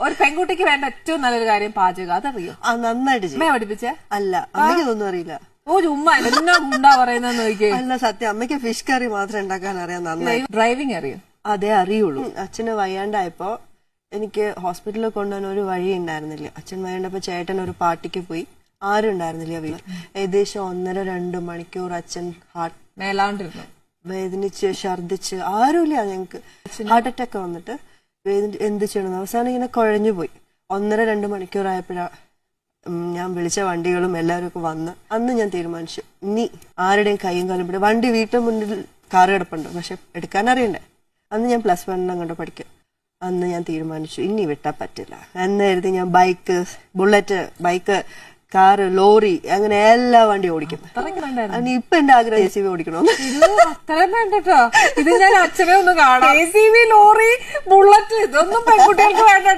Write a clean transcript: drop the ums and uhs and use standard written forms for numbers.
ഒരു പെൺകുട്ടിക്ക് വേണ്ട ഏറ്റവും നല്ലൊരു കാര്യം പാചകം, അതറിയോ? നന്നായിട്ട് അമ്മയെ പഠിപ്പിച്ചേ? അല്ല, അമ്മയ്ക്ക് ഇതൊന്നും അറിയില്ല. ഓ ചുമ്മാ എന്നാ ഗുണ്ടാ പറയുന്നത് നോക്കിയേ. അല്ല സത്യം, അമ്മയ്ക്ക് ഫിഷ് കറി മാത്രം ഉണ്ടാക്കാൻ അറിയാം നന്നായി. ഡ്രൈവിംഗ് അറിയോ? അതേ അറിയുള്ളൂ. അച്ഛന് വയ്യാണ്ടായപ്പോ എനിക്ക് ഹോസ്പിറ്റലിൽ കൊണ്ടുപോകാൻ ഒരു വഴി ഉണ്ടായിരുന്നില്ല. അച്ഛൻ വയ്യാണ്ടപ്പോ ചേട്ടൻ ഒരു പാർട്ടിക്ക് പോയി, ആരും ഉണ്ടായിരുന്നില്ല വീട്ടിൽ. ഏകദേശം 1.5-2 മണിക്കൂർ അച്ഛൻ ഹാർട്ട് മേലാണ്ടിരുന്നു, വേദനിച്ച് ഛർദിച്ച്, ആരുമില്ല ഞങ്ങക്ക്. ഹാർട്ട് അറ്റാക്ക് വന്നിട്ട് എന്ത് ചെയ്യണം, അവസാനം ഇങ്ങനെ കുഴഞ്ഞു പോയി. 1.5-2 മണിക്കൂർ ആയപ്പോഴാ ഞാൻ വിളിച്ച വണ്ടികളും എല്ലാവരും ഒക്കെ വന്ന് അന്ന് ഞാൻ തീരുമാനിച്ചു, ഇനി ആരുടെയും കൈയും കാലും പിടി. വണ്ടി വീട്ടിൽ മുന്നിൽ കാറ് കിടപ്പുണ്ട്, പക്ഷെ എടുക്കാൻ അറിയണ്ടേ. അന്ന് ഞാൻ +1 അങ്ങോട്ട് പഠിക്കും. അന്ന് ഞാൻ തീരുമാനിച്ചു ഇനി വിട്ടാ പറ്റില്ല എന്ന് കരുതി ഞാൻ bike, bullet, bike, car, lorry, അങ്ങനെ എല്ലാ വണ്ടി ഓടിക്കും. ഇപ്പൊ എന്റെ ആഗ്രഹം JCB ഓടിക്കണോന്ന്. അത്രയും വേണ്ടട്ടോ. ഇത് ഞാൻ അച്ഛനെ ഒന്ന് കാണാം. JCB, ലോറി, ബുള്ളറ്റ്, ഇതൊന്നും പെൺകുട്ടികൾക്ക് വേണ്ട.